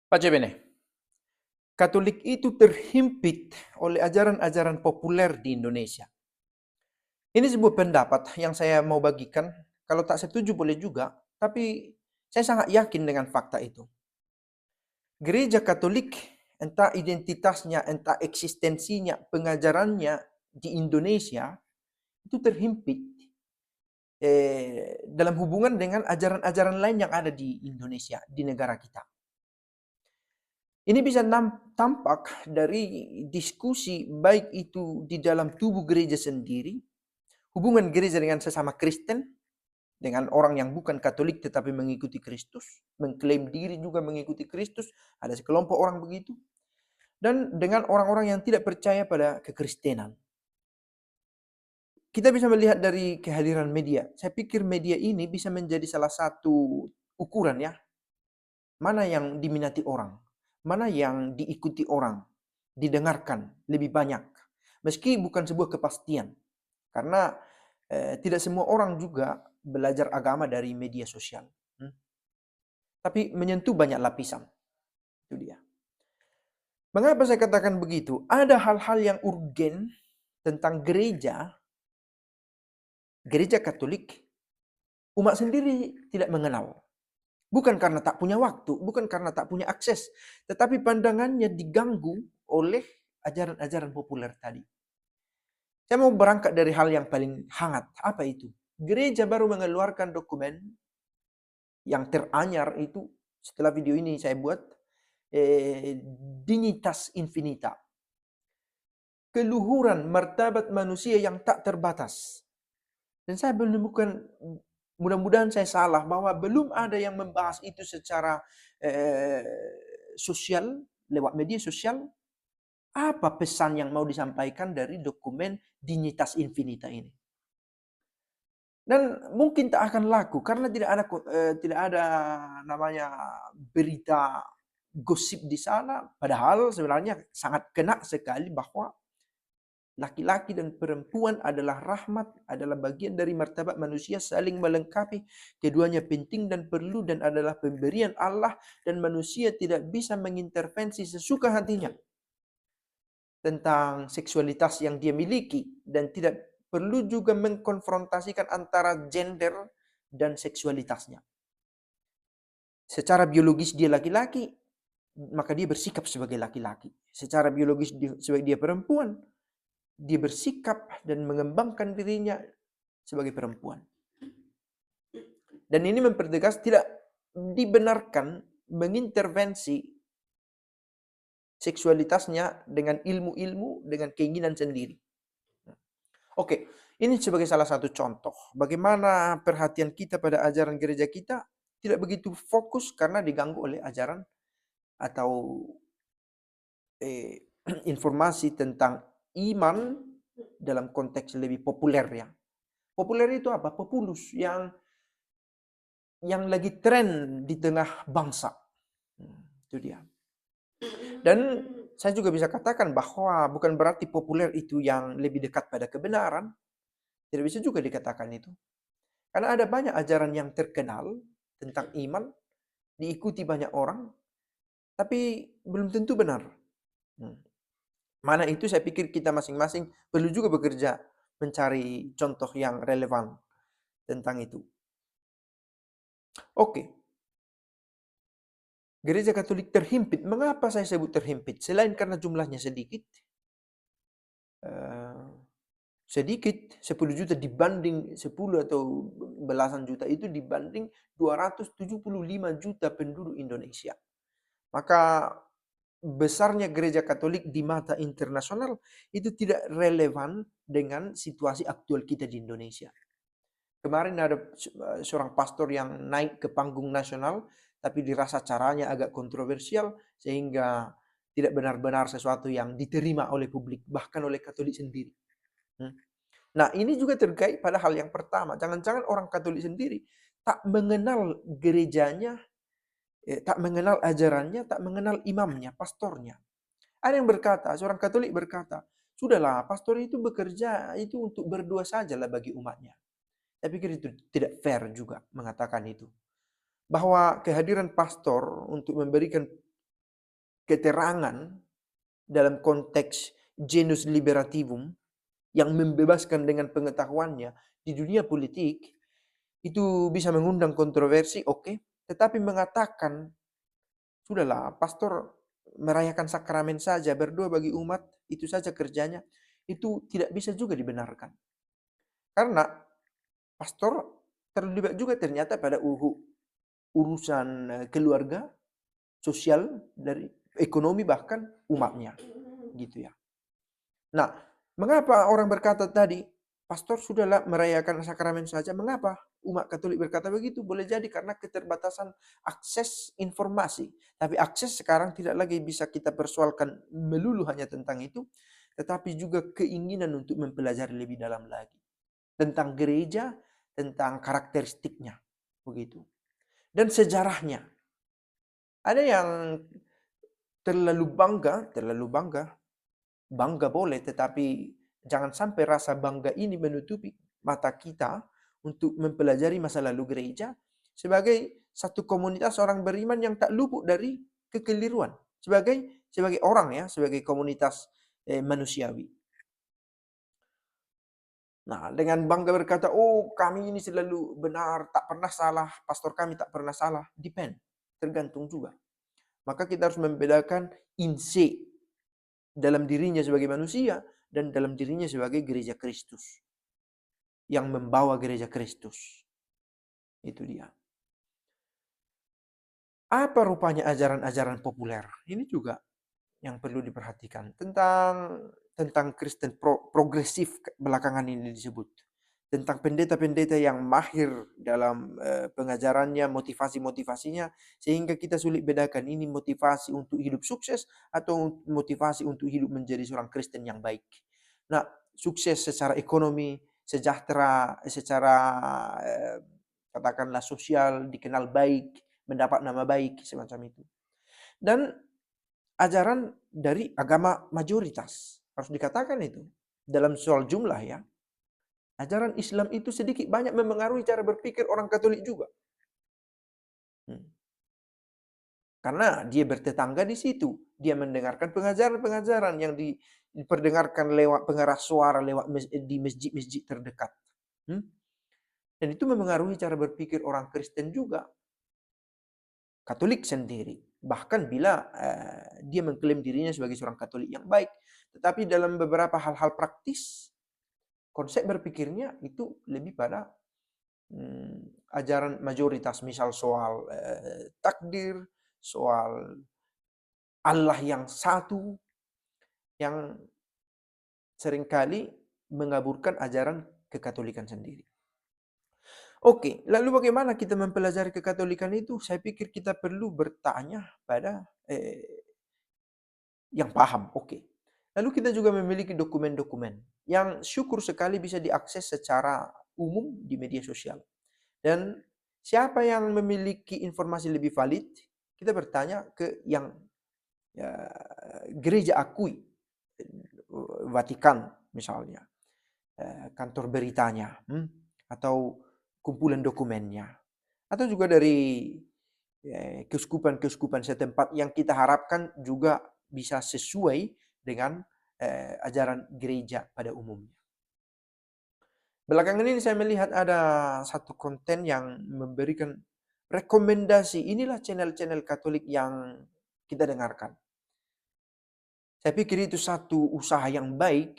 Pace bene, Katolik itu terhimpit oleh ajaran-ajaran populer di Indonesia. Ini sebuah pendapat yang saya mau bagikan. Kalau tak setuju boleh juga, tapi saya sangat yakin dengan fakta itu. Gereja Katolik, entah identitasnya, entah eksistensinya, pengajarannya di Indonesia itu terhimpit dalam hubungan dengan ajaran-ajaran lain yang ada di Indonesia, di negara kita. Ini bisa tampak dari diskusi baik itu di dalam tubuh gereja sendiri, hubungan gereja dengan sesama Kristen, dengan orang yang bukan Katolik tetapi mengikuti Kristus, mengklaim diri juga mengikuti Kristus, ada sekelompok orang begitu, dan dengan orang-orang yang tidak percaya pada kekristenan. Kita bisa melihat dari kehadiran media. Saya pikir media ini bisa menjadi salah satu ukuran ya, mana yang diminati orang, mana yang diikuti orang, didengarkan lebih banyak. Meski bukan sebuah kepastian. Karena tidak semua orang juga belajar agama dari media sosial. Tapi menyentuh banyak lapisan. Itu dia. Mengapa saya katakan begitu? Ada hal-hal yang urgen tentang gereja Katolik, umat sendiri tidak mengenal. Bukan karena tak punya waktu, bukan karena tak punya akses, tetapi pandangannya diganggu oleh ajaran-ajaran populer tadi. Saya mau berangkat dari hal yang paling hangat. Apa itu? Gereja baru mengeluarkan dokumen yang teranyar itu setelah video ini saya buat, Dignitas Infinita. Keluhuran martabat manusia yang tak terbatas. Dan saya menemukan, mudah-mudahan saya salah, bahwa belum ada yang membahas itu secara sosial, lewat media sosial. Apa pesan yang mau disampaikan dari dokumen Dignitas Infinita ini? Dan mungkin tak akan laku karena tidak ada namanya berita gosip di sana. Padahal sebenarnya sangat kena sekali bahwa laki-laki dan perempuan adalah rahmat, adalah bagian dari martabat manusia, saling melengkapi, keduanya penting dan perlu dan adalah pemberian Allah, dan manusia tidak bisa mengintervensi sesuka hatinya tentang seksualitas yang dia miliki, dan tidak perlu juga mengkonfrontasikan antara gender dan seksualitasnya. Secara biologis dia laki-laki, maka dia bersikap sebagai laki-laki. Secara biologis sebagai dia perempuan, dia bersikap dan mengembangkan dirinya sebagai perempuan. Dan ini mempertegas tidak dibenarkan mengintervensi seksualitasnya dengan ilmu-ilmu, dengan keinginan sendiri. Oke, ini sebagai salah satu contoh bagaimana perhatian kita pada ajaran gereja kita tidak begitu fokus karena diganggu oleh ajaran atau informasi tentang iman dalam konteks lebih populer ya. Populer itu apa? Populus yang lagi tren di tengah bangsa. Itu dia. Dan saya juga bisa katakan bahwa bukan berarti populer itu yang lebih dekat pada kebenaran. Tidak bisa juga dikatakan itu. Karena ada banyak ajaran yang terkenal tentang iman, diikuti banyak orang, tapi belum tentu benar. Mana itu saya pikir kita masing-masing perlu juga bekerja mencari contoh yang relevan tentang itu. Oke. Gereja Katolik terhimpit. Mengapa saya sebut terhimpit? Selain karena jumlahnya sedikit, 10 juta dibanding 10 atau belasan juta itu dibanding 275 juta penduduk Indonesia. Maka besarnya gereja Katolik di mata internasional itu tidak relevan dengan situasi aktual kita di Indonesia. Kemarin ada seorang pastor yang naik ke panggung nasional, tapi dirasa caranya agak kontroversial sehingga tidak benar-benar sesuatu yang diterima oleh publik, bahkan oleh Katolik sendiri. Nah, ini juga terkait pada hal yang pertama. Jangan-jangan orang Katolik sendiri tak mengenal gerejanya, tak mengenal ajarannya, tak mengenal imamnya, pastornya. Ada yang berkata, seorang Katolik berkata, sudahlah, pastor itu bekerja itu untuk berdua sajalah bagi umatnya. Saya pikir itu tidak fair juga mengatakan itu. Bahwa kehadiran pastor untuk memberikan keterangan dalam konteks genus liberativum yang membebaskan dengan pengetahuannya di dunia politik, itu bisa mengundang kontroversi, oke. Tetapi mengatakan, sudahlah, pastor merayakan sakramen saja, berdoa bagi umat, itu saja kerjanya, itu tidak bisa juga dibenarkan. Karena pastor terlibat juga ternyata pada urusan keluarga, sosial, dari ekonomi bahkan umatnya, gitu ya. Nah, mengapa orang berkata tadi, pastor sudahlah merayakan sakramen saja, mengapa umat Katolik berkata begitu? Boleh jadi karena keterbatasan akses informasi. Tapi akses sekarang tidak lagi bisa kita persoalkan melulu hanya tentang itu, tetapi juga keinginan untuk mempelajari lebih dalam lagi tentang gereja, tentang karakteristiknya, begitu. Dan sejarahnya. Ada yang terlalu bangga boleh, tetapi jangan sampai rasa bangga ini menutupi mata kita untuk mempelajari masa lalu gereja sebagai satu komunitas orang beriman yang tak luput dari kekeliruan. Sebagai orang ya, sebagai komunitas manusiawi. Nah, dengan bangga berkata, oh kami ini selalu benar, tak pernah salah, pastor kami tak pernah salah. Depend, tergantung juga. Maka kita harus membedakan inse dalam dirinya sebagai manusia dan dalam dirinya sebagai gereja Kristus. Yang membawa gereja Kristus. Itu dia. Apa rupanya ajaran-ajaran populer? Ini juga yang perlu diperhatikan. Tentang Kristen progresif belakangan ini disebut. Tentang pendeta-pendeta yang mahir dalam pengajarannya, motivasi-motivasinya, sehingga kita sulit bedakan ini motivasi untuk hidup sukses atau motivasi untuk hidup menjadi seorang Kristen yang baik. Nah, sukses secara ekonomi, sejahtera, secara katakanlah sosial, dikenal baik, mendapat nama baik, semacam itu. Dan ajaran dari agama mayoritas, harus dikatakan itu. Dalam soal jumlah ya, ajaran Islam itu sedikit banyak memengaruhi cara berpikir orang Katolik juga. Karena dia bertetangga di situ. Dia mendengarkan pengajaran-pengajaran yang diperdengarkan lewat pengeras suara di masjid-masjid terdekat. Dan itu memengaruhi cara berpikir orang Kristen juga. Katolik sendiri. Bahkan bila dia mengklaim dirinya sebagai seorang Katolik yang baik. Tetapi dalam beberapa hal-hal praktis, konsep berpikirnya itu lebih pada ajaran mayoritas, misal soal takdir, soal Allah yang satu, yang seringkali mengaburkan ajaran kekatolikan sendiri. Oke, lalu bagaimana kita mempelajari kekatolikan itu? Saya pikir kita perlu bertanya pada yang paham. Oke. Lalu kita juga memiliki dokumen-dokumen yang syukur sekali bisa diakses secara umum di media sosial. Dan siapa yang memiliki informasi lebih valid, kita bertanya ke yang gereja akui, Vatikan misalnya, kantor beritanya, atau kumpulan dokumennya, atau juga dari keuskupan-keuskupan setempat yang kita harapkan juga bisa sesuai dengan ajaran gereja pada umumnya. Belakangan ini saya melihat ada satu konten yang memberikan rekomendasi, inilah channel-channel Katolik yang kita dengarkan. Saya pikir itu satu usaha yang baik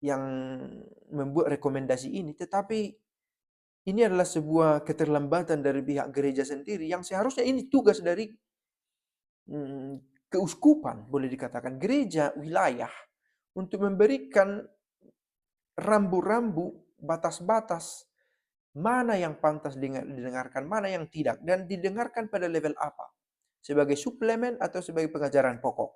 yang membuat rekomendasi ini, tetapi ini adalah sebuah keterlambatan dari pihak gereja sendiri yang seharusnya ini tugas dari keuskupan, boleh dikatakan gereja wilayah, untuk memberikan rambu-rambu, batas-batas mana yang pantas didengarkan, mana yang tidak, dan didengarkan pada level apa, sebagai suplemen atau sebagai pengajaran pokok.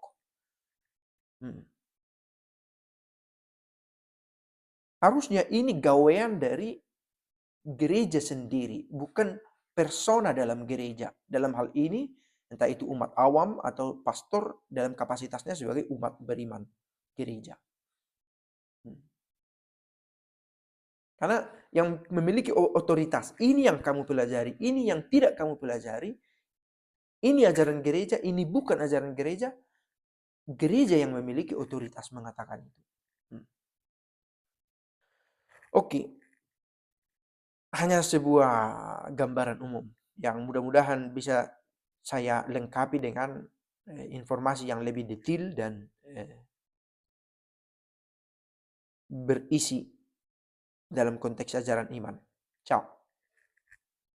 Harusnya ini gawean dari gereja sendiri, bukan persona dalam gereja. Dalam hal ini, entah itu umat awam atau pastor dalam kapasitasnya sebagai umat beriman gereja. Karena yang memiliki otoritas, ini yang kamu pelajari, ini yang tidak kamu pelajari, Ini ajaran gereja, ini bukan ajaran gereja. Gereja yang memiliki otoritas mengatakan itu. Oke, hanya sebuah gambaran umum yang mudah-mudahan bisa saya lengkapi dengan informasi yang lebih detail dan berisi dalam konteks ajaran iman. Ciao.